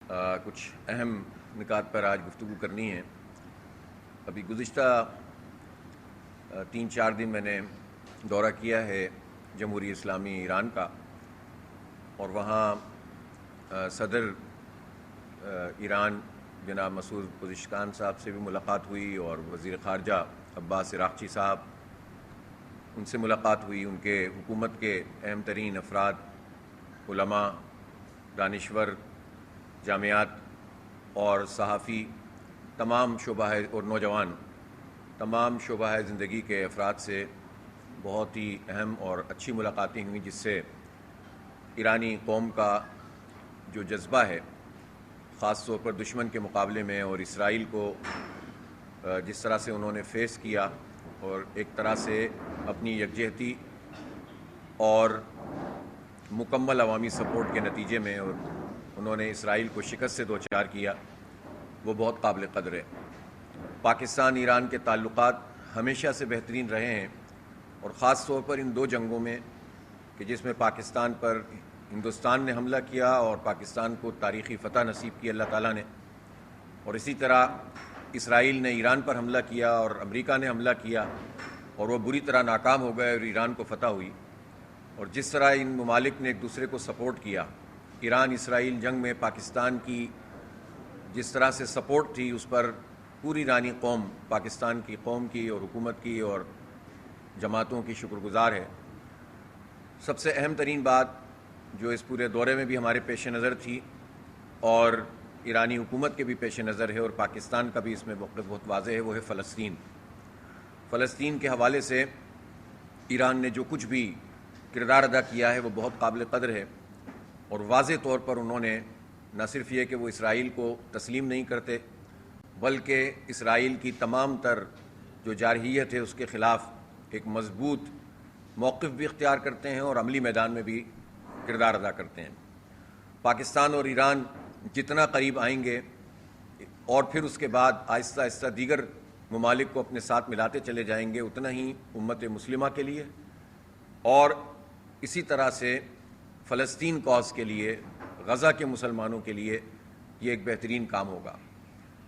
کچھ اہم نکات پر آج گفتگو کرنی ہے۔ ابھی گزشتہ 3-4 دن میں نے دورہ کیا ہے جمہوریہ اسلامی ایران کا، اور وہاں صدر ایران جناب مسعود پزشکان صاحب سے بھی ملاقات ہوئی، اور وزیر خارجہ عباس عراقچی صاحب ان سے ملاقات ہوئی۔ ان کے حکومت کے اہم ترین افراد، علماء، دانشور، جامعات اور صحافی، تمام شعبہ اور نوجوان، تمام شعبہ زندگی کے افراد سے بہت ہی اہم اور اچھی ملاقاتیں ہوئیں، جس سے ایرانی قوم کا جو جذبہ ہے، خاص طور پر دشمن کے مقابلے میں، اور اسرائیل کو جس طرح سے انہوں نے فیس کیا، اور ایک طرح سے اپنی یکجہتی اور مکمل عوامی سپورٹ کے نتیجے میں اور انہوں نے اسرائیل کو شکست سے دوچار کیا، وہ بہت قابل قدر ہے۔ پاکستان ایران کے تعلقات ہمیشہ سے بہترین رہے ہیں، اور خاص طور پر ان 2 جنگوں میں، کہ جس میں پاکستان پر ہندوستان نے حملہ کیا اور پاکستان کو تاریخی فتح نصیب کی اللہ تعالیٰ نے، اور اسی طرح اسرائیل نے ایران پر حملہ کیا اور امریکہ نے حملہ کیا، اور وہ بری طرح ناکام ہو گئے اور ایران کو فتح ہوئی۔ اور جس طرح ان ممالک نے ایک دوسرے کو سپورٹ کیا، ایران اسرائیل جنگ میں پاکستان کی جس طرح سے سپورٹ تھی، اس پر پوری ایرانی قوم، پاکستان کی قوم کی اور حکومت کی اور جماعتوں کی شکر گزار ہے۔ سب سے اہم ترین بات جو اس پورے دورے میں بھی ہمارے پیش نظر تھی، اور ایرانی حکومت کے بھی پیش نظر ہے، اور پاکستان کا بھی اس میں موقف بہت واضح ہے، وہ ہے فلسطین۔ فلسطین کے حوالے سے ایران نے جو کچھ بھی کردار ادا کیا ہے وہ بہت قابل قدر ہے، اور واضح طور پر انہوں نے نہ صرف یہ کہ وہ اسرائیل کو تسلیم نہیں کرتے، بلکہ اسرائیل کی تمام تر جو جارحیت ہے اس کے خلاف ایک مضبوط موقف بھی اختیار کرتے ہیں، اور عملی میدان میں بھی کردار ادا کرتے ہیں۔ پاکستان اور ایران جتنا قریب آئیں گے، اور پھر اس کے بعد آہستہ آہستہ دیگر ممالک کو اپنے ساتھ ملاتے چلے جائیں گے، اتنا ہی امت مسلمہ کے لیے اور اسی طرح سے فلسطین کاز کے لیے، غزہ کے مسلمانوں کے لیے یہ ایک بہترین کام ہوگا۔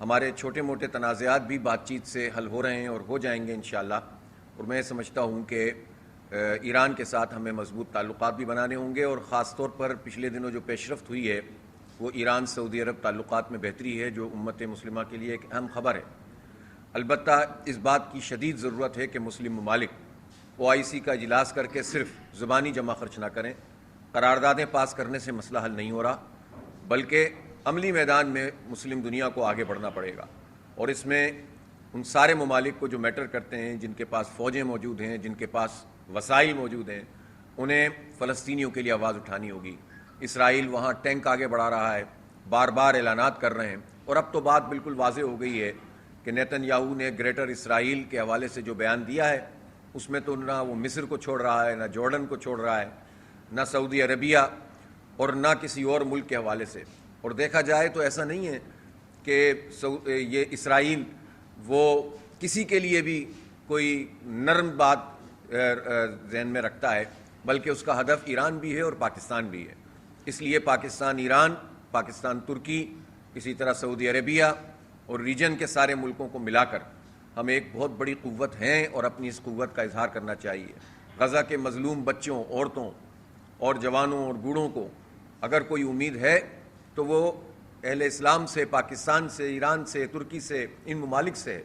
ہمارے چھوٹے موٹے تنازعات بھی بات چیت سے حل ہو رہے ہیں اور ہو جائیں گے انشاءاللہ، اور میں سمجھتا ہوں کہ ایران کے ساتھ ہمیں مضبوط تعلقات بھی بنانے ہوں گے، اور خاص طور پر پچھلے دنوں جو پیش رفت ہوئی ہے وہ ایران سعودی عرب تعلقات میں بہتری ہے، جو امت مسلمہ کے لیے ایک اہم خبر ہے۔ البتہ اس بات کی شدید ضرورت ہے کہ مسلم ممالک OIC کا اجلاس کر کے صرف زبانی جمع خرچ نہ کریں۔ قراردادیں پاس کرنے سے مسئلہ حل نہیں ہو رہا، بلکہ عملی میدان میں مسلم دنیا کو آگے بڑھنا پڑے گا، اور اس میں ان سارے ممالک کو جو میٹر کرتے ہیں، جن کے پاس فوجیں موجود ہیں، جن کے پاس وسائل موجود ہیں، انہیں فلسطینیوں کے لیے آواز اٹھانی ہوگی۔ اسرائیل وہاں ٹینک آگے بڑھا رہا ہے، بار بار اعلانات کر رہے ہیں، اور اب تو بات بالکل واضح ہو گئی ہے کہ نیتن یاہو نے گریٹر اسرائیل کے حوالے سے جو بیان دیا ہے، اس میں تو نہ وہ مصر کو چھوڑ رہا ہے، نہ جارڈن کو چھوڑ رہا ہے، نہ سعودی عربیہ، اور نہ کسی اور ملک کے حوالے سے۔ اور دیکھا جائے تو ایسا نہیں ہے کہ یہ اسرائیل وہ کسی کے لیے بھی کوئی نرم بات ذہن میں رکھتا ہے، بلکہ اس کا ہدف ایران بھی ہے اور پاکستان بھی ہے۔ اس لیے پاکستان ایران، پاکستان ترکی، اسی طرح سعودی عربیہ اور ریجن کے سارے ملکوں کو ملا کر ہم ایک بہت بڑی قوت ہیں، اور اپنی اس قوت کا اظہار کرنا چاہیے۔ غزہ کے مظلوم بچوں، عورتوں اور جوانوں اور بوڑھوں کو اگر کوئی امید ہے تو وہ اہل اسلام سے، پاکستان سے، ایران سے، ترکی سے، ان ممالک سے ہے۔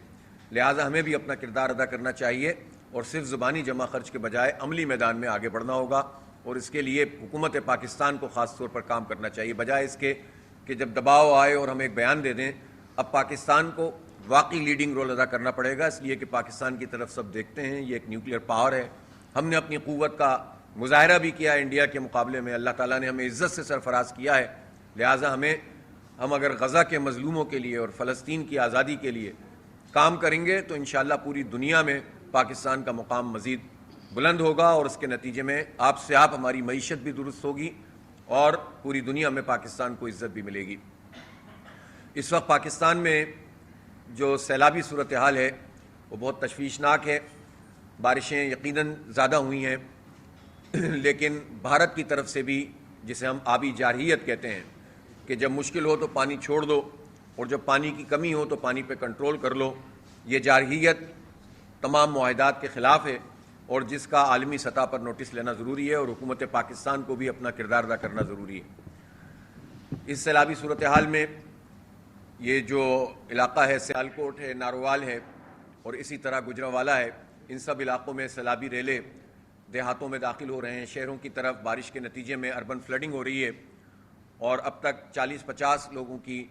لہٰذا ہمیں بھی اپنا کردار ادا کرنا چاہیے، اور صرف زبانی جمع خرچ کے بجائے عملی میدان میں آگے بڑھنا ہوگا، اور اس کے لیے حکومت پاکستان کو خاص طور پر کام کرنا چاہیے، بجائے اس کے کہ جب دباؤ آئے اور ہم ایک بیان دے دیں۔ اب پاکستان کو واقعی لیڈنگ رول ادا کرنا پڑے گا، اس لیے کہ پاکستان کی طرف سب دیکھتے ہیں، یہ ایک نیوکلیئر پاور ہے۔ ہم نے اپنی قوت کا مظاہرہ بھی کیا انڈیا کے مقابلے میں، اللہ تعالیٰ نے ہمیں عزت سے سرفراز کیا ہے، لہٰذا ہم اگر غزہ کے مظلوموں کے لیے اور فلسطین کی آزادی کے لیے کام کریں گے تو انشاءاللہ پوری دنیا میں پاکستان کا مقام مزید بلند ہوگا، اور اس کے نتیجے میں آپ سے ہماری معیشت بھی درست ہوگی، اور پوری دنیا میں پاکستان کو عزت بھی ملے گی۔ اس وقت پاکستان میں جو سیلابی صورتحال ہے وہ بہت تشویشناک ہے۔ بارشیں یقیناً زیادہ ہوئی ہیں، لیکن بھارت کی طرف سے بھی، جسے ہم آبی جارحیت کہتے ہیں، کہ جب مشکل ہو تو پانی چھوڑ دو اور جب پانی کی کمی ہو تو پانی پہ کنٹرول کر لو. یہ جارحیت تمام معاہدات کے خلاف ہے اور جس کا عالمی سطح پر نوٹس لینا ضروری ہے اور حکومت پاکستان کو بھی اپنا کردار ادا کرنا ضروری ہے. اس سیلابی صورتحال میں یہ جو علاقہ ہے سیالکوٹ ہے, ناروال ہے اور اسی طرح گجرانوالہ ہے, ان سب علاقوں میں سیلابی ریلیں دیہاتوں میں داخل ہو رہے ہیں. شہروں کی طرف بارش کے نتیجے میں اربن فلڈنگ ہو رہی ہے اور اب تک 40-50 لوگوں کی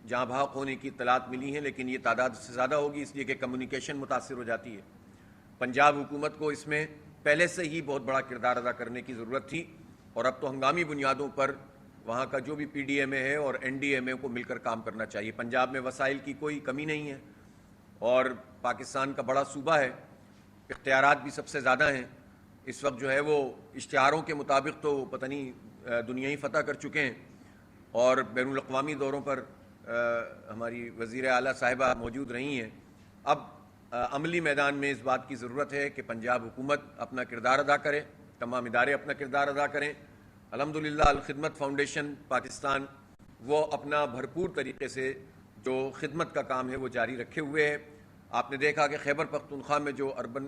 جاں بحق ہونے کی اطلاعات ملی ہیں, لیکن یہ تعداد سے زیادہ ہوگی اس لیے کہ کمیونیکیشن متاثر ہو جاتی ہے. پنجاب حکومت کو اس میں پہلے سے ہی بہت بڑا کردار ادا کرنے کی ضرورت تھی اور اب تو ہنگامی بنیادوں پر وہاں کا جو بھی پی ڈی ایم اے ہے اور این ڈی ایم اے کو مل کر کام کرنا چاہیے. پنجاب میں وسائل کی کوئی کمی نہیں ہے اور پاکستان کا بڑا صوبہ ہے, اختیارات بھی سب سے زیادہ ہیں. اس وقت جو ہے وہ اشتہاروں کے مطابق تو پتہ نہیں دنیا ہی فتح کر چکے ہیں اور بین الاقوامی دوروں پر ہماری وزیر اعلیٰ صاحبہ موجود رہی ہیں. اب عملی میدان میں اس بات کی ضرورت ہے کہ پنجاب حکومت اپنا کردار ادا کرے, تمام ادارے اپنا کردار ادا کریں. الحمدللہ الخدمت فاؤنڈیشن پاکستان وہ اپنا بھرپور طریقے سے جو خدمت کا کام ہے وہ جاری رکھے ہوئے ہے. آپ نے دیکھا کہ خیبر پختونخوا میں جو اربن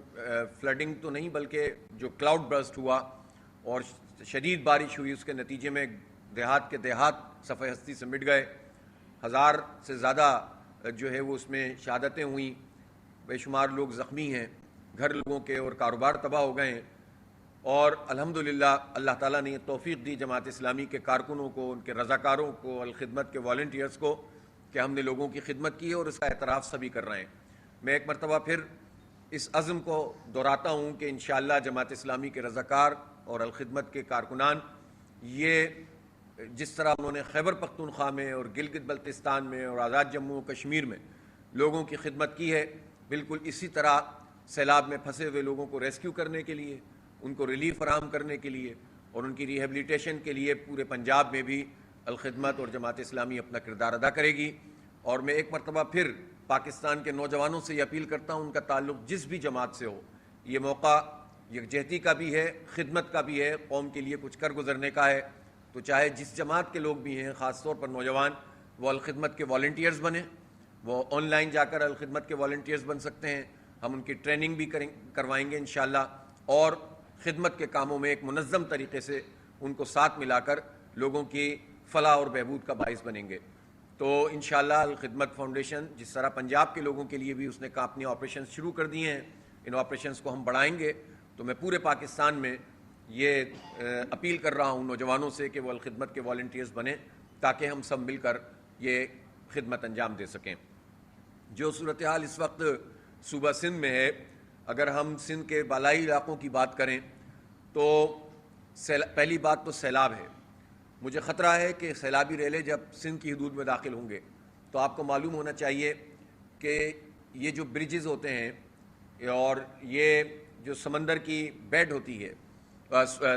فلڈنگ تو نہیں بلکہ جو کلاؤڈ برسٹ ہوا اور شدید بارش ہوئی, اس کے نتیجے میں دیہات کے دیہات صفحہ ہستی سے مٹ گئے. 1000 سے زیادہ جو ہے وہ اس میں شہادتیں ہوئیں, بے شمار لوگ زخمی ہیں, گھر لوگوں کے اور کاروبار تباہ ہو گئے ہیں. اور الحمدللہ اللہ تعالیٰ نے یہ توفیق دی جماعت اسلامی کے کارکنوں کو, ان کے رضاکاروں کو, الخدمت کے والنٹیئرز کو کہ ہم نے لوگوں کی خدمت کی ہے اور اس کا اعتراف سبھی کر رہے ہیں. میں ایک مرتبہ پھر اس عزم کو دہراتا ہوں کہ انشاءاللہ جماعت اسلامی کے رضاکار اور الخدمت کے کارکنان یہ جس طرح انہوں نے خیبر پختونخوا میں اور گلگت بلتستان میں اور آزاد جموں و کشمیر میں لوگوں کی خدمت کی ہے, بالکل اسی طرح سیلاب میں پھنسے ہوئے لوگوں کو ریسکیو کرنے کے لیے, ان کو ریلیف فراہم کرنے کے لیے اور ان کی ریہیبلیٹیشن کے لیے پورے پنجاب میں بھی الخدمت اور جماعت اسلامی اپنا کردار ادا کرے گی. اور میں ایک مرتبہ پھر پاکستان کے نوجوانوں سے یہ اپیل کرتا ہوں, ان کا تعلق جس بھی جماعت سے ہو, یہ موقع یکجہتی کا بھی ہے, خدمت کا بھی ہے, قوم کے لیے کچھ کر گزرنے کا ہے. تو چاہے جس جماعت کے لوگ بھی ہیں, خاص طور پر نوجوان, وہ الخدمت کے والنٹیئرز بنیں. وہ آن لائن جا کر الخدمت کے والنٹیئرز بن سکتے ہیں. ہم ان کی ٹریننگ بھی کروائیں گے انشاءاللہ اور خدمت کے کاموں میں ایک منظم طریقے سے ان کو ساتھ ملا کر لوگوں کی فلاح اور بہبود کا باعث بنیں گے. تو انشاءاللہ الخدمت فاؤنڈیشن جس طرح پنجاب کے لوگوں کے لیے بھی اس نے اپنی آپریشنز شروع کر دیے ہیں, ان آپریشنز کو ہم بڑھائیں گے. تو میں پورے پاکستان میں یہ اپیل کر رہا ہوں نوجوانوں سے کہ وہ الخدمت کے والنٹیئرز بنیں تاکہ ہم سب مل کر یہ خدمت انجام دے سکیں. جو صورتحال اس وقت صوبہ سندھ میں ہے, اگر ہم سندھ کے بالائی علاقوں کی بات کریں تو پہلی بات تو سیلاب ہے. مجھے خطرہ ہے کہ سیلابی ریلیں جب سندھ کی حدود میں داخل ہوں گے تو آپ کو معلوم ہونا چاہیے کہ یہ جو برجز ہوتے ہیں اور یہ جو سمندر کی بیڈ ہوتی ہے,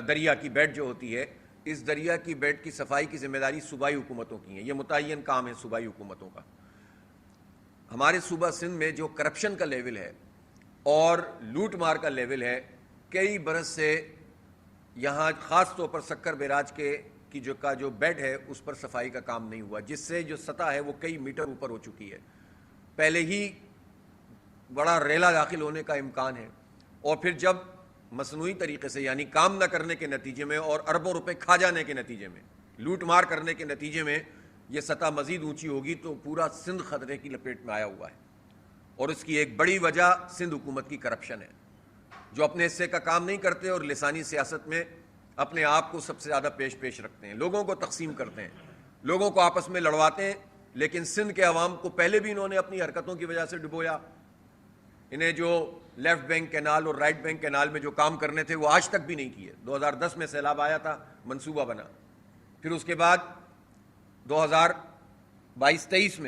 دریا کی بیڈ جو ہوتی ہے, اس دریا کی بیڈ کی صفائی کی ذمہ داری صوبائی حکومتوں کی ہے. یہ متعین کام ہے صوبائی حکومتوں کا. ہمارے صوبہ سندھ میں جو کرپشن کا لیول ہے اور لوٹ مار کا لیول ہے, کئی برس سے یہاں خاص طور پر سکر بیراج کی جو بیڈ ہے اس پر صفائی کا کام نہیں ہوا, جس سے جو سطح ہے وہ کئی میٹر اوپر ہو چکی ہے. پہلے ہی بڑا ریلا داخل ہونے کا امکان ہے اور پھر جب مصنوعی طریقے سے یعنی کام نہ کرنے کے نتیجے میں اور اربوں روپے کھا جانے کے نتیجے میں, لوٹ مار کرنے کے نتیجے میں یہ سطح مزید اونچی ہوگی تو پورا سندھ خطرے کی لپیٹ میں آیا ہوا ہے. اور اس کی ایک بڑی وجہ سندھ حکومت کی کرپشن ہے, جو اپنے حصے کا کام نہیں کرتے اور لسانی سیاست میں اپنے آپ کو سب سے زیادہ پیش رکھتے ہیں, لوگوں کو تقسیم کرتے ہیں, لوگوں کو آپس میں لڑواتے ہیں. لیکن سندھ کے عوام کو پہلے بھی انہوں نے اپنی حرکتوں کی وجہ سے ڈبویا. انہیں جو لیفٹ بینک کینال اور رائٹ بینک کینال میں جو کام کرنے تھے وہ آج تک بھی نہیں کیے. 2010 میں سیلاب آیا تھا, منصوبہ بنا, پھر اس کے بعد 2022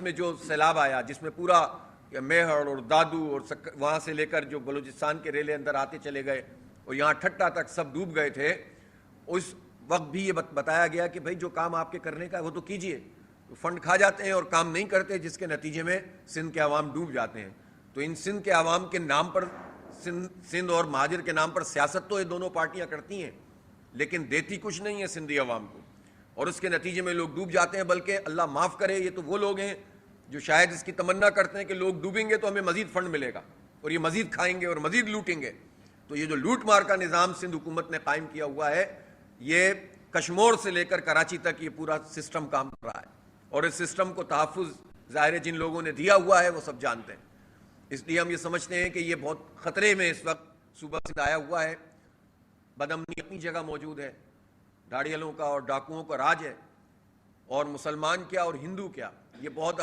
میں جو سیلاب آیا جس میں پورا میہر اور دادو اور وہاں سے لے کر جو بلوچستان کے ریلے اندر آتے چلے گئے اور یہاں ٹھٹا تک سب ڈوب گئے تھے, اس وقت بھی یہ بتایا گیا کہ بھائی جو کام آپ کے کرنے کا ہے وہ تو کیجئے. فنڈ کھا جاتے ہیں اور کام نہیں کرتے, جس کے نتیجے میں سندھ کے عوام ڈوب جاتے ہیں. تو ان سندھ کے عوام کے نام پر, سندھ اور مہاجر کے نام پر سیاست تو یہ دونوں پارٹیاں کرتی ہیں لیکن دیتی کچھ نہیں ہے سندھی عوام کو. اور اس کے نتیجے میں لوگ ڈوب جاتے ہیں. بلکہ اللہ معاف کرے, یہ تو وہ لوگ ہیں جو شاید اس کی تمنا کرتے ہیں کہ لوگ ڈوبیں گے تو ہمیں مزید فنڈ ملے گا اور یہ مزید کھائیں گے اور مزید لوٹیں گے. تو یہ جو لوٹ مار کا نظام سندھ حکومت نے قائم کیا ہوا ہے, یہ کشمور سے لے کر کراچی تک یہ پورا سسٹم کام کر رہا ہے. اور اس سسٹم کو تحفظ ظاہر ہے جن لوگوں نے دیا ہوا ہے وہ سب جانتے ہیں. اس لیے ہم یہ سمجھتے ہیں کہ یہ بہت خطرے میں اس وقت صوبہ سندھ آیا ہوا ہے. بدامنی اپنی جگہ موجود ہے, دھاڑیالوں کا اور ڈاکوؤں کا راج ہے, اور مسلمان کیا اور ہندو کیا یہ بہت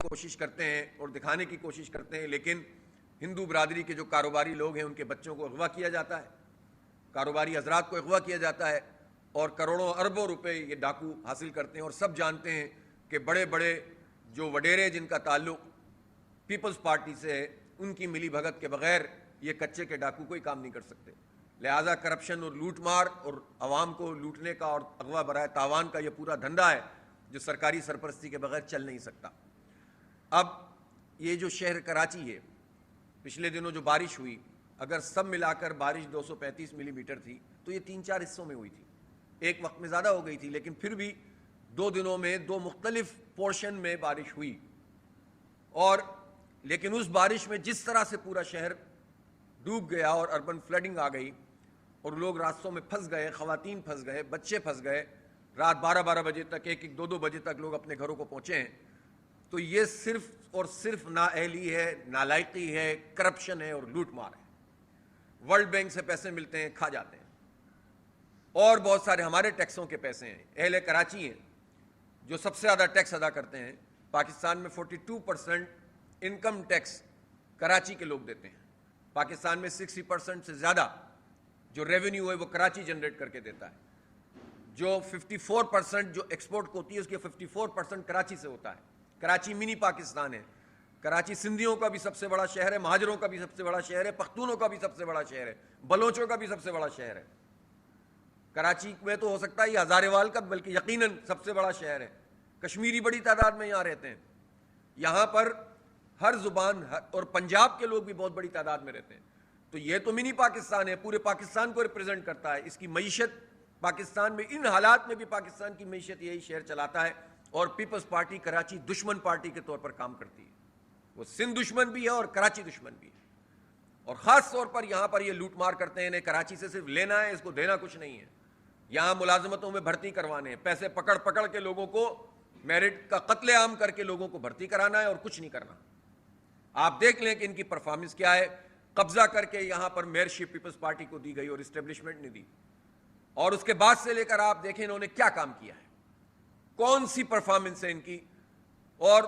کوشش کرتے ہیں اور دکھانے کی کوشش کرتے ہیں. لیکن ہندو برادری کے جو کاروباری لوگ ہیں ان کے بچوں کو اغوا کیا جاتا ہے, کاروباری حضرات کو اغوا کیا جاتا ہے, اور کروڑوں اربوں روپے یہ ڈاکو حاصل کرتے ہیں. اور سب جانتے ہیں کہ بڑے بڑے جو وڈیرے جن کا تعلق پیپلز پارٹی سے ہے, ان کی ملی بھگت کے بغیر یہ کچے کے ڈاکو کوئی کام نہیں کر سکتے. لہٰذا کرپشن اور لوٹ مار اور عوام کو لوٹنے کا اور اغوا برائے تاوان کا یہ پورا دھندا ہے جو سرکاری سرپرستی کے بغیر چل نہیں سکتا. اب یہ جو شہر کراچی ہے, پچھلے دنوں جو بارش ہوئی, اگر سب ملا کر بارش 235 ملی میٹر تھی تو یہ 3-4 حصوں میں ہوئی تھی. ایک وقت میں زیادہ ہو گئی تھی, لیکن پھر بھی 2 دنوں میں 2 مختلف پورشن میں بارش ہوئی. اور لیکن اس بارش میں جس طرح سے پورا شہر ڈوب گیا اور اربن فلڈنگ آ گئی اور لوگ راستوں میں پھنس گئے, خواتین پھنس گئے, بچے پھنس گئے, رات 12-12 بجے تک, 1-1, 2-2 بجے تک لوگ اپنے گھروں کو پہنچے ہیں. تو یہ صرف اور صرف نااہلی ہے, نالائقی ہے, کرپشن ہے اور لوٹ مار ہے. ورلڈ بینک سے پیسے ملتے ہیں, کھا جاتے ہیں, اور بہت سارے ہمارے ٹیکسوں کے پیسے ہیں. اہل کراچی ہیں جو سب سے زیادہ ٹیکس ادا کرتے ہیں. پاکستان میں 42% انکم ٹیکس کراچی کے لوگ دیتے ہیں. پاکستان میں 60% سے زیادہ جو ریونیو ہے وہ کراچی جنریٹ کر کے دیتا ہے. جو 54% جو ایکسپورٹ ہوتی ہے اس کے 54% کراچی سے ہوتا ہے. کراچی منی پاکستان ہے. کراچی سندھیوں کا بھی سب سے بڑا شہر ہے, مہاجروں کا بھی سب سے بڑا شہر ہے, پختونوں کا بھی سب سے بڑا شہر ہے, بلوچوں کا بھی سب سے بڑا شہر ہے. کراچی میں تو ہو سکتا ہے یہ ہزاریوال کا بلکہ یقیناً سب سے بڑا شہر ہے. کشمیری بڑی تعداد میں یہاں رہتے ہیں. یہاں پر ہر زبان اور پنجاب کے لوگ بھی بہت بڑی تعداد میں رہتے ہیں. تو یہ تو منی پاکستان ہے, پورے پاکستان کو ریپرزینٹ کرتا ہے. اس کی معیشت پاکستان میں ان حالات میں بھی پاکستان کی معیشت یہی شہر چلاتا ہے. اور پیپلز پارٹی کراچی دشمن پارٹی کے طور پر کام کرتی ہے. وہ سندھ دشمن بھی ہے اور کراچی دشمن بھی ہے. اور خاص طور پر یہاں پر یہ لوٹ مار کرتے ہیں. انہیں کراچی سے صرف لینا ہے, اس کو دینا کچھ نہیں ہے. یہاں ملازمتوں میں بھرتی کروانے ہیں, پیسے پکڑ پکڑ کے لوگوں کو میرٹ کا قتل عام کر کے لوگوں کو بھرتی کرانا ہے اور کچھ نہیں کرنا. آپ دیکھ لیں کہ ان کی پرفارمنس کیا ہے. قبضہ کر کے یہاں پر میئرشپ پیپلز پارٹی کو دی گئی اور اسٹیبلشمنٹ نے دی. اور اس کے بعد سے لے کر آپ دیکھیں انہوں نے کیا کام کیا ہے, کون سی پرفارمنس ہے ان کی. اور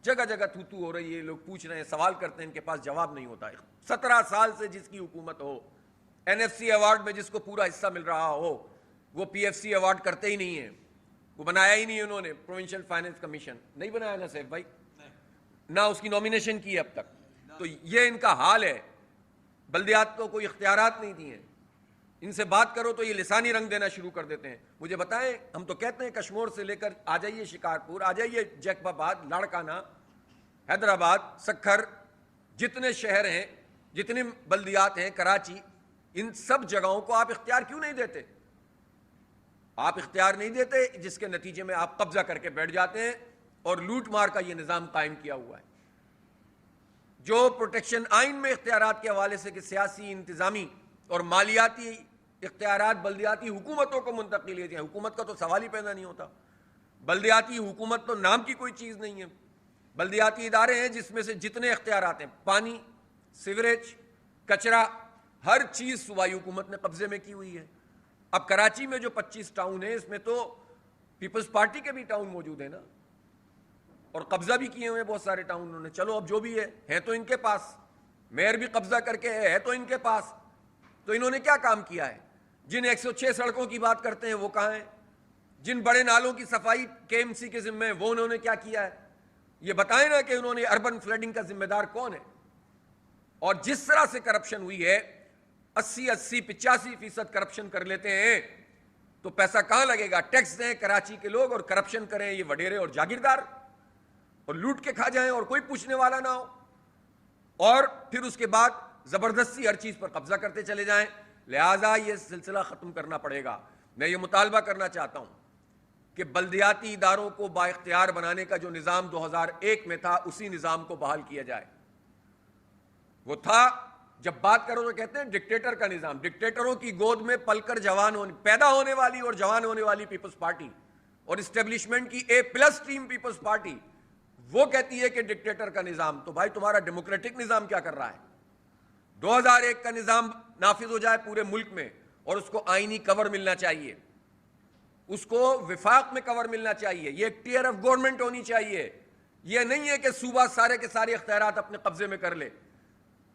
جگہ جگہ تھو تھو ہو رہی ہے. لوگ پوچھ رہے ہیں, سوال کرتے ہیں, ان کے پاس جواب نہیں ہوتا ہے. 17 سال سے جس کی حکومت ہو, NFC ایوارڈ میں جس کو پورا حصہ مل رہا ہو, وہ PFC ایوارڈ کرتے ہی نہیں ہیں. وہ بنایا ہی نہیں انہوں نے. پروونشل فائنینس کمیشن نہیں بنایا نا سیف بھائی, نہ اس کی نومینیشن کی اب تک. تو یہ ان کا حال ہے. بلدیات کو کوئی اختیارات نہیں دیے ہیں. ان سے بات کرو تو یہ لسانی رنگ دینا شروع کر دیتے ہیں. مجھے بتائیں, ہم تو کہتے ہیں کشمور سے لے کر آ جائیے شکارپور, آ جائیے جیکب آباد, لاڑکانہ, حیدرآباد, سکھر, جتنے شہر ہیں, جتنے بلدیات ہیں, کراچی, ان سب جگہوں کو آپ اختیار کیوں نہیں دیتے؟ آپ اختیار نہیں دیتے, جس کے نتیجے میں آپ قبضہ کر کے بیٹھ جاتے ہیں اور لوٹ مار کا یہ نظام قائم کیا ہوا ہے. جو پروٹیکشن آئین میں اختیارات کے حوالے سے کہ سیاسی, انتظامی اور مالیاتی اختیارات بلدیاتی حکومتوں کو منتقل کیے جائیں, حکومت کا تو سوال ہی پیدا نہیں ہوتا. بلدیاتی حکومت تو نام کی کوئی چیز نہیں ہے. بلدیاتی ادارے ہیں جس میں سے جتنے اختیارات ہیں, پانی, سیوریج, کچرا, ہر چیز صوبائی حکومت نے قبضے میں کی ہوئی ہے. اب کراچی میں جو 25 ٹاؤن ہیں, اس میں تو پیپلز پارٹی کے بھی ٹاؤن موجود ہیں نا, اور قبضہ بھی کیے ہوئے بہت سارے ٹاؤن انہوں نے. چلو اب جو بھی ہے تو ان کے پاس, میئر بھی قبضہ کر کے ہے تو ان کے پاس. تو انہوں نے کیا کام کیا ہے؟ جن 106 سڑکوں کی بات کرتے ہیں وہ کہاں ہیں؟ جن بڑے نالوں کی صفائی KMC کے ذمہ ہے وہ انہوں نے کیا کیا ہے؟ یہ بتائیں نا کہ انہوں نے اربن فلڈنگ کا ذمہ دار کون ہے؟ اور جس طرح سے کرپشن ہوئی ہے, 80-85% کرپشن کر لیتے ہیں, تو پیسہ کہاں لگے گا؟ ٹیکس دیں کراچی کے لوگ اور کرپشن کریں یہ وڈیرے اور جاگیردار, اور لوٹ کے کھا جائیں اور کوئی پوچھنے والا نہ ہو, اور پھر اس کے بعد زبردستی ہر چیز پر قبضہ کرتے چلے جائیں. لہٰذا یہ سلسلہ ختم کرنا پڑے گا. میں یہ مطالبہ کرنا چاہتا ہوں کہ بلدیاتی اداروں کو بااختیار بنانے کا جو نظام 2001 میں تھا اسی نظام کو بحال کیا جائے. وہ تھا، جب بات کرو تو کہتے ہیں ڈکٹیٹر کا نظام. ڈکٹیٹروں کی گود میں پل کر پیدا ہونے والی اور جوان ہونے والی پیپلز پارٹی اور اسٹیبلشمنٹ کی A+ ٹیم پیپلز پارٹی وہ کہتی ہے کہ ڈکٹیٹر کا نظام. تو بھائی تمہارا ڈیموکریٹک نظام کیا کر رہا ہے؟ 2001 کا نظام نافذ ہو جائے پورے ملک میں اور اس کو آئینی کور ملنا چاہیے, اس کو وفاق میں کور ملنا چاہیے. یہ ایک ٹیئر آف گورنمنٹ ہونی چاہیے. یہ نہیں ہے کہ صوبہ سارے کے سارے اختیارات اپنے قبضے میں کر لے.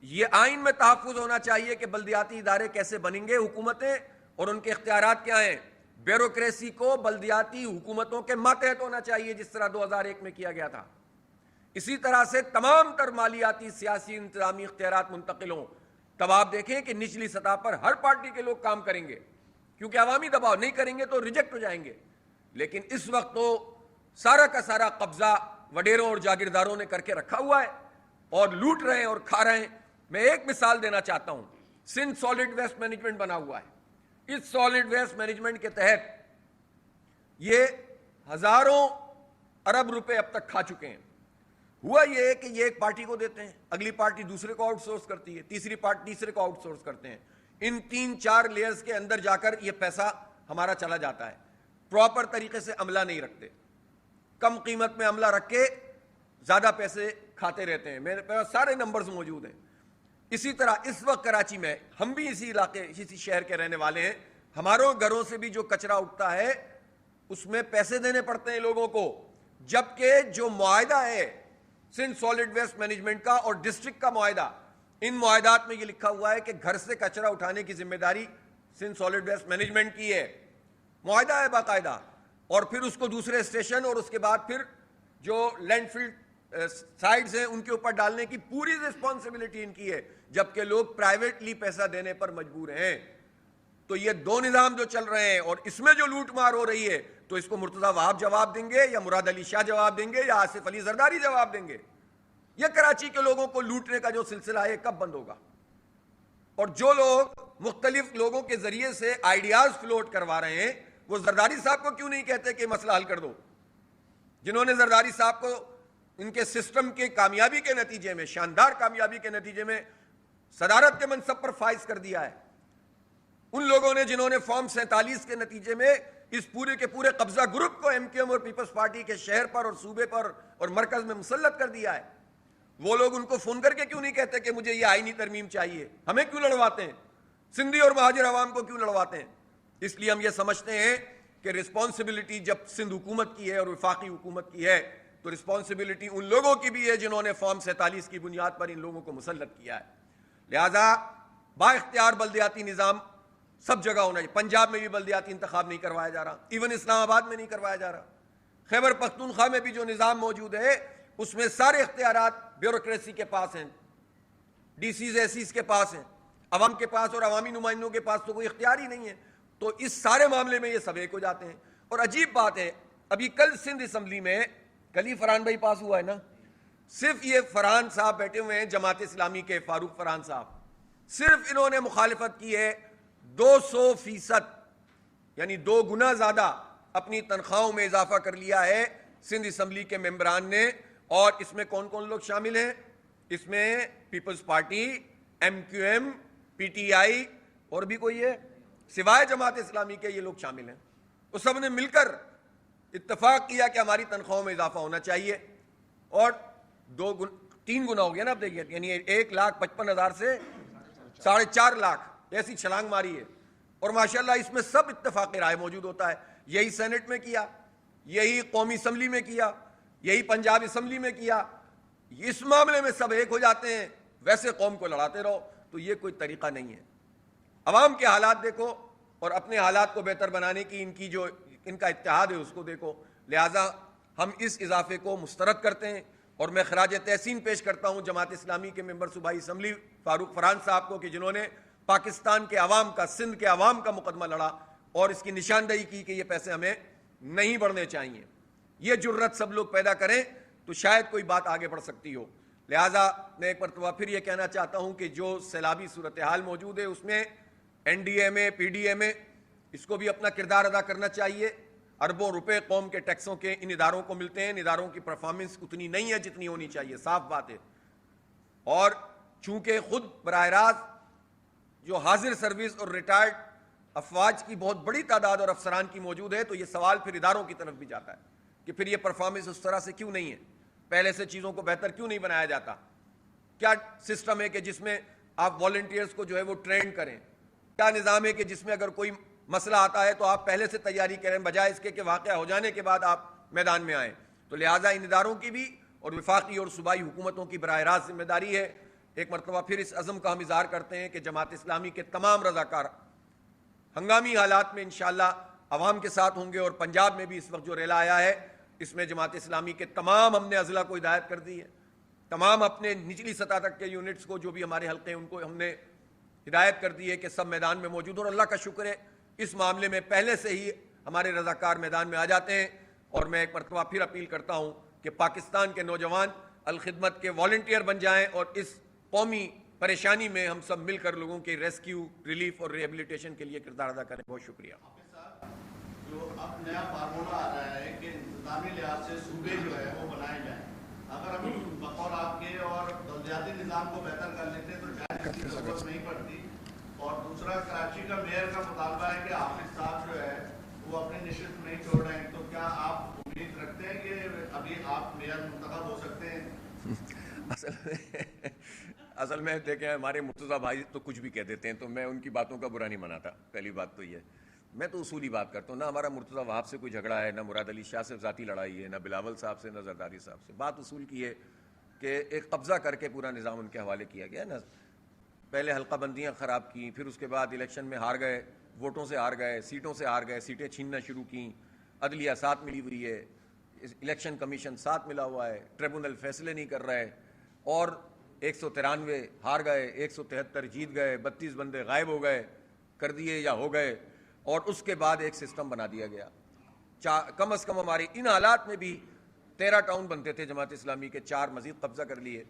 یہ آئین میں تحفظ ہونا چاہیے کہ بلدیاتی ادارے کیسے بنیں گے, حکومتیں اور ان کے اختیارات کیا ہیں. بیوروکریسی کو بلدیاتی حکومتوں کے ماتحت ہونا چاہیے جس طرح 2001 میں کیا گیا تھا. اسی طرح سے تمام تر مالیاتی سیاسی انتظامی اختیارات منتقل ہوں. تب آپ دیکھیں کہ نچلی سطح پر ہر پارٹی کے لوگ کام کریں گے, کیونکہ عوامی دباؤ نہیں کریں گے تو ریجیکٹ ہو جائیں گے. لیکن اس وقت تو سارا کا سارا قبضہ وڈیروں اور جاگیرداروں نے کر کے رکھا ہوا ہے اور لوٹ رہے ہیں اور کھا رہے ہیں. میں ایک مثال دینا چاہتا ہوں. سندھ سالڈ ویسٹ مینجمنٹ بنا ہوا ہے. اس سالڈ ویسٹ مینجمنٹ کے تحت یہ ہزاروں ارب روپے اب تک کھا چکے ہیں. ہوا یہ ہے کہ یہ ایک پارٹی کو دیتے ہیں, اگلی پارٹی دوسرے کو آؤٹ سورس کرتی ہے, تیسری پارٹی تیسرے کو آؤٹ سورس کرتے ہیں. ان 3-4 لیئرز کے اندر جا کر یہ پیسہ ہمارا چلا جاتا ہے. پراپر طریقے سے عملہ نہیں رکھتے, کم قیمت میں عملہ رکھ کے زیادہ پیسے کھاتے رہتے ہیں. میرے پاس سارے نمبرز موجود ہیں. اسی طرح اس وقت کراچی میں, ہم بھی اسی علاقے اسی شہر کے رہنے والے ہیں, ہماروں گھروں سے بھی جو کچرا اٹھتا ہے اس میں پیسے دینے پڑتے ہیں لوگوں کو, جبکہ جو معاہدہ ہے سندھ سالڈ ویسٹ مینجمنٹ کا اور ڈسٹرکٹ کا معاہدہ, ان معاہدات میں یہ لکھا ہوا ہے کہ گھر سے کچرا اٹھانے کی ذمہ داری سندھ سالڈ ویسٹ مینجمنٹ کی ہے. معاہدہ ہے باقاعدہ. اور پھر اس کو دوسرے اسٹیشن اور اس کے بعد پھر جو لینڈ فل سائٹس ہیں ان کے اوپر ڈالنے کی پوری رسپانسبلٹی ان کی ہے, جبکہ لوگ پرائیویٹلی پیسہ دینے پر مجبور ہیں. تو یہ دو نظام جو چل رہے ہیں اور اس میں جو لوٹ مار ہو رہی ہے, تو اس کو مرتضیٰ وہاب جواب دیں گے یا مراد علی شاہ جواب دیں گے یا آصف علی زرداری جواب دیں گے. یہ کراچی کے لوگوں کو لوٹنے کا جو سلسلہ ہے کب بند ہوگا؟ اور جو لوگ مختلف لوگوں کے ذریعے سے آئیڈیاز فلوٹ کروا رہے ہیں, وہ زرداری صاحب کو کیوں نہیں کہتے کہ مسئلہ حل کر دو؟ جنہوں نے زرداری صاحب کو ان کے سسٹم کے کامیابی کے نتیجے میں, شاندار کامیابی کے نتیجے میں صدارت کے منصب پر فائز کر دیا ہے, ان لوگوں نے جنہوں نے فارم 47 کے نتیجے میں اس پورے کے پورے قبضہ گروپ کو MQM اور پیپلز پارٹی کے شہر پر اور صوبے پر اور مرکز میں مسلط کر دیا ہے, وہ لوگ ان کو فون کر کے کیوں نہیں کہتے کہ مجھے یہ آئینی ترمیم چاہیے؟ ہمیں کیوں لڑواتے ہیں؟ سندھی اور مہاجر عوام کو کیوں لڑواتے ہیں؟ اس لیے ہم یہ سمجھتے ہیں کہ رسپانسبلٹی جب سندھ حکومت کی ہے اور وفاقی حکومت کی ہے تو رسپانسبلٹی ان لوگوں کی بھی ہے جنہوں نے فارم 47 کی بنیاد پر ان لوگوں کو مسلط کیا ہے. لہذا با اختیار بلدیاتی نظام سب جگہ ہونا چاہیے. پنجاب میں بھی بلدیاتی انتخاب نہیں کروایا جا رہا, ایون اسلام آباد میں نہیں کروایا جا رہا. خیبر پختونخوا میں بھی جو نظام موجود ہے اس میں سارے اختیارات بیوروکریسی کے پاس ہیں, DCs ایسیز کے پاس ہیں, عوام کے پاس اور عوامی نمائندوں کے پاس تو کوئی اختیار ہی نہیں ہے. تو اس سارے معاملے میں یہ سب ایک ہو جاتے ہیں. اور عجیب بات ہے, ابھی کل سندھ اسمبلی میں کل ہی فرحان بھائی پاس ہوا ہے نا, صرف یہ فرحان صاحب بیٹھے ہوئے ہیں جماعت اسلامی کے, فاروق فرحان صاحب, صرف انہوں نے مخالفت کی ہے 200%, یعنی 2 گنا زیادہ اپنی تنخواہوں میں اضافہ کر لیا ہے سندھ اسمبلی کے ممبران نے. اور اس میں کون کون لوگ شامل ہیں؟ اس میں پیپلز پارٹی, MQM, PTI اور بھی کوئی ہے سوائے جماعت اسلامی کے, یہ لوگ شامل ہیں. وہ سب نے مل کر اتفاق کیا کہ ہماری تنخواہوں میں اضافہ ہونا چاہیے. اور 3 گنا ہو گیا نا اب دیکھیے, یعنی 1,55,000 سے 4.5 لاکھ ایسی چھلانگ ماری ہے. اور ماشاءاللہ اس میں سب اتفاق رائے موجود ہوتا ہے. یہی سینٹ میں کیا, یہی قومی اسمبلی میں کیا, یہی پنجاب اسمبلی میں کیا. اس معاملے میں سب ایک ہو جاتے ہیں, ویسے قوم کو لڑاتے رہو. تو یہ کوئی طریقہ نہیں ہے. عوام کے حالات دیکھو اور اپنے حالات کو بہتر بنانے کی ان کا اتحاد ہے اس کو دیکھو. لہٰذا ہم اس اضافے کو مسترد کرتے ہیں اور میں خراج تحسین پیش کرتا ہوں جماعت اسلامی کے ممبر صوبائی اسمبلی فاروق فرحان صاحب کو کہ جنہوں نے پاکستان کے عوام کا, سندھ کے عوام کا مقدمہ لڑا اور اس کی نشاندہی کی کہ یہ پیسے ہمیں نہیں بڑھنے چاہیے. یہ جرت سب لوگ پیدا کریں تو شاید کوئی بات آگے بڑھ سکتی ہو. لہٰذا میں ایک مرتبہ پھر یہ کہنا چاہتا ہوں کہ جو سیلابی صورتحال موجود ہے اس میں NDA میں, PDA میں اس کو بھی اپنا کردار ادا کرنا چاہیے. اربوں روپے قوم کے ٹیکسوں کے ان اداروں کو ملتے ہیں. ان اداروں کی پرفارمنس اتنی نہیں ہے جتنی ہونی چاہیے, صاف بات ہے. اور چونکہ خود براہ راست جو حاضر سروس اور ریٹائرڈ افواج کی بہت بڑی تعداد اور افسران کی موجود ہے, تو یہ سوال پھر اداروں کی طرف بھی جاتا ہے کہ پھر یہ پرفارمنس اس طرح سے کیوں نہیں ہے, پہلے سے چیزوں کو بہتر کیوں نہیں بنایا جاتا. کیا سسٹم ہے کہ جس میں آپ والنٹیئرز کو جو ہے وہ ٹرین کریں, کیا نظام ہے کہ جس میں اگر کوئی مسئلہ آتا ہے تو آپ پہلے سے تیاری کریں بجائے اس کے کہ واقعہ ہو جانے کے بعد آپ میدان میں آئیں. تو لہٰذا ان اداروں کی بھی اور وفاقی اور صوبائی حکومتوں کی براہ راست ذمہ داری ہے. ایک مرتبہ پھر اس عزم کا ہم اظہار کرتے ہیں کہ جماعت اسلامی کے تمام رضاکار ہنگامی حالات میں انشاءاللہ عوام کے ساتھ ہوں گے. اور پنجاب میں بھی اس وقت جو ریلا آیا ہے اس میں جماعت اسلامی کے تمام ہم نے اضلاع کو ہدایت کر دی ہے, تمام اپنے نچلی سطح تک کے یونٹس کو جو بھی ہمارے حلقے ہیں ان کو ہم نے ہدایت کر دی ہے کہ سب میدان میں موجود. اور اللہ کا شکر ہے اس معاملے میں پہلے سے ہی ہمارے رضاکار میدان میں آ جاتے ہیں. اور میں ایک مرتبہ پھر اپیل کرتا ہوں کہ پاکستان کے نوجوان الخدمت کے والنٹیئر بن جائیں اور اس قومی پریشانی میں ہم سب مل کر لوگوں کے ریسکیو, ریلیف اور ریہیبلیٹیشن کے لیے کردار ادا کریں. بہت شکریہ. جو اب نیا فارمولا آ رہا ہے کہ انتظامی لحاظ سے صوبے جو ہے وہ بنائے جائیں, اگر ہم بقول آپ کے اور بلدیاتی نظام کو بہتر کر لیتے ہیں تو شاید اس کی ضرورت نہیں پڑتی. اور دوسرا کراچی کا میئر کا مطالبہ ہے کہ حافظ صاحب جو ہے وہ اپنی نشست نہیں چھوڑ رہے ہیں, تو کیا آپ امید رکھتے ہیں کہ ابھی آپ میئر منتخب ہو سکتے ہیں؟ اصل میں دیکھیں ہمارے مرتضیٰ بھائی تو کچھ بھی کہہ دیتے ہیں, تو میں ان کی باتوں کا برا نہیں مناتا. پہلی بات تو یہ, میں تو اصولی بات کرتا ہوں. نہ ہمارا مرتضیٰ وہاب سے کوئی جھگڑا ہے, نہ مراد علی شاہ سے ذاتی لڑائی ہے, نہ بلاول صاحب سے, نہ زرداری صاحب سے. بات اصول کی ہے کہ ایک قبضہ کر کے پورا نظام ان کے حوالے کیا گیا نا. پہلے حلقہ بندیاں خراب کیں, پھر اس کے بعد الیکشن میں ہار گئے, ووٹوں سے ہار گئے, سیٹوں سے ہار گئے, سیٹیں چھیننا شروع کیں, عدلیہ ساتھ ملی ہوئی ہے, الیکشن کمیشن ساتھ ملا ہوا ہے, ٹریبونل فیصلے نہیں کر رہے, اور 193 ہار گئے, 173 جیت گئے, 32 بندے غائب ہو گئے, کر دیے یا ہو گئے, اور اس کے بعد ایک سسٹم بنا دیا گیا. کم از کم ہماری ان حالات میں بھی 13 ٹاؤن بنتے تھے جماعت اسلامی کے, 4 مزید قبضہ کر لیے.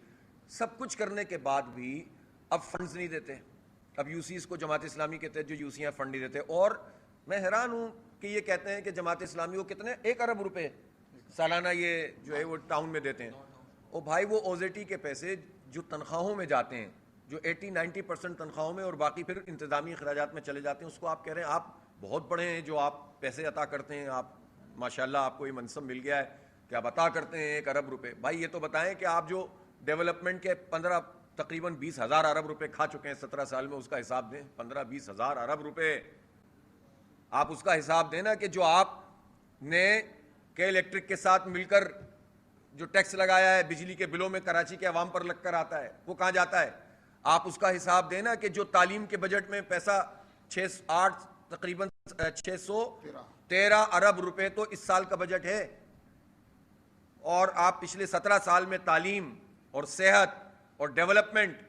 سب کچھ کرنے کے بعد بھی اب فنڈز نہیں دیتے. اب یو سیز کو جماعت اسلامی کے تحت جو یو سیاں فنڈ نہیں دیتے. اور میں حیران ہوں کہ یہ کہتے ہیں کہ جماعت اسلامی کو کتنے 1 ارب روپے سالانہ یہ جو ہے وہ ٹاؤن میں دیتے ہیں. او بھائی وہ اوزیٹی کے پیسے جو تنخواہوں میں جاتے ہیں, جو 80-90% تنخواہوں میں اور باقی پھر انتظامی اخراجات میں چلے جاتے ہیں, اس کو آپ کہہ رہے ہیں آپ بہت بڑے ہیں جو آپ پیسے عطا کرتے ہیں, آپ ماشاءاللہ آپ کو یہ منصب مل گیا ہے کہ آپ عطا کرتے ہیں 1 ارب روپے. بھائی یہ تو بتائیں کہ آپ جو ڈیولپمنٹ کے تقریباً 20,000 ارب روپے کھا چکے ہیں 17 سال میں, اس کا حساب دیں. 15-20 ہزار ارب روپے آپ اس کا حساب دیں نا, کہ جو آپ نے کے الیکٹرک کے ساتھ مل کر جو ٹیکس لگایا ہے بجلی کے بلوں میں کراچی کے عوام پر لگ کر آتا ہے, وہ کہاں جاتا ہے. آپ اس کا حساب دیں نا کہ جو تعلیم کے بجٹ میں پیسہ تقریباً 613 ارب روپے تو اس سال کا بجٹ ہے, اور آپ پچھلے 17 سال میں تعلیم اور صحت اور ڈیولپمنٹ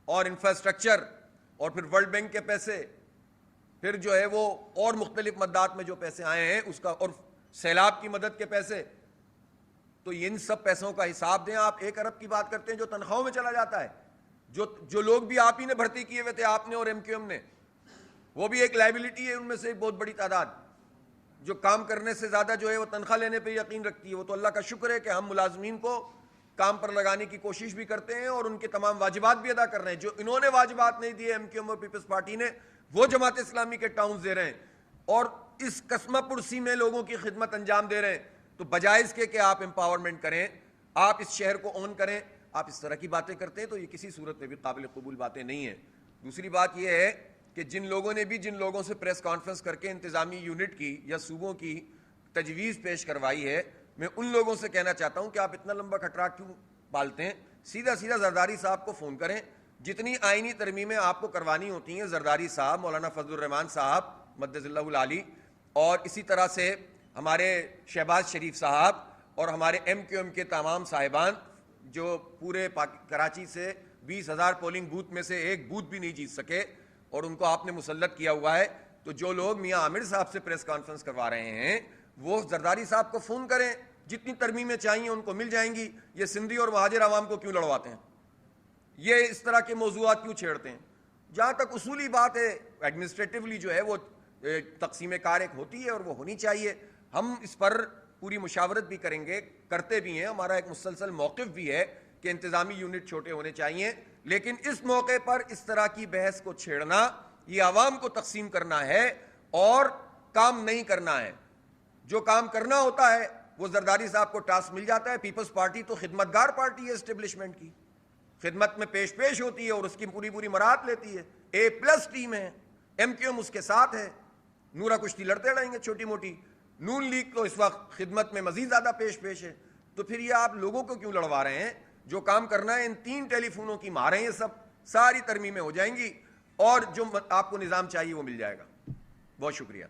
اور انفراسٹرکچر اور پھر ورلڈ بینک کے پیسے, پھر جو ہے وہ اور مختلف مدات میں جو پیسے آئے ہیں اس کا, اور سیلاب کی مدد کے پیسے, تو ان سب پیسوں کا حساب دیں. آپ 1 ارب کی بات کرتے ہیں جو تنخواہوں میں چلا جاتا ہے, جو لوگ بھی آپ ہی نے بھرتی کیے ہوئے تھے, آپ نے اور ایم کیو ایم نے, وہ بھی ایک لائبلٹی ہے ان میں سے ایک بہت بڑی تعداد جو کام کرنے سے زیادہ جو ہے وہ تنخواہ لینے پہ یقین رکھتی ہے. وہ تو اللہ کا شکر ہے کہ ہم ملازمین کو کام پر لگانے کی کوشش بھی کرتے ہیں اور ان کے تمام واجبات بھی ادا کر رہے ہیں. جو انہوں نے واجبات نہیں دیے ایم کیو ایم اور پیپلز پارٹی نے, وہ جماعت اسلامی کے ٹاؤنز دے رہے ہیں اور اس قسمہ پرسی میں لوگوں کی خدمت انجام دے رہے ہیں. تو بجائے اس کے کہ آپ امپاورمنٹ کریں, آپ اس شہر کو اون کریں, آپ اس طرح کی باتیں کرتے ہیں تو یہ کسی صورت میں بھی قابل قبول باتیں نہیں ہیں. دوسری بات یہ ہے کہ جن لوگوں سے پریس کانفرنس کر کے انتظامی یونٹ کی یا صوبوں کی تجویز پیش کروائی ہے, میں ان لوگوں سے کہنا چاہتا ہوں کہ آپ اتنا لمبا کھٹرا کیوں پالتے ہیں. سیدھا زرداری صاحب کو فون کریں, جتنی آئینی ترمیمیں آپ کو کروانی ہوتی ہیں, زرداری صاحب, مولانا فضل الرحمان صاحب مدظ اللہ العالی, اور اسی طرح سے ہمارے شہباز شریف صاحب اور ہمارے ایم کیو ایم کے تمام صاحبان جو پورے کراچی سے 20,000 پولنگ بوتھ میں سے ایک بوتھ بھی نہیں جیت سکے اور ان کو آپ نے مسلط کیا ہوا ہے. تو جو لوگ میاں عامر صاحب سے پریس کانفرنس کروا رہے ہیں وہ زرداری صاحب کو فون کریں, جتنی ترمیمیں چاہیے ان کو مل جائیں گی. یہ سندھی اور مہاجر عوام کو کیوں لڑواتے ہیں, یہ اس طرح کے موضوعات کیوں چھیڑتے ہیں. جہاں تک اصولی بات ہے, ایڈمنسٹریٹولی جو ہے وہ تقسیم کار ایک ہوتی ہے اور وہ ہونی چاہیے. ہم اس پر پوری مشاورت بھی کریں گے, کرتے بھی ہیں, ہمارا ایک مسلسل موقف بھی ہے کہ انتظامی یونٹ چھوٹے ہونے چاہیے, لیکن اس موقع پر اس طرح کی بحث کو چھیڑنا یہ عوام کو تقسیم کرنا ہے اور کام نہیں کرنا ہے. جو کام کرنا ہوتا ہے وہ زرداری صاحب کو ٹاسک مل جاتا ہے. پیپلز پارٹی تو خدمتگار پارٹی ہے اسٹیبلشمنٹ کی, خدمت میں پیش ہوتی ہے اور اس کی پوری مراحت لیتی ہے. A+ ٹیم ہے, MQM اس کے ساتھ ہے, نورا کشتی لڑتے رہیں گے چھوٹی موٹی. نون لیگ تو اس وقت خدمت میں مزید زیادہ پیش ہے. تو پھر یہ آپ لوگوں کو کیوں لڑوا رہے ہیں؟ جو کام کرنا ہے ان 3 ٹیلی فونوں کی ماریں, یہ سب ساری ترمیمیں ہو جائیں گی اور جو آپ کو نظام چاہیے وہ مل جائے گا. بہت شکریہ.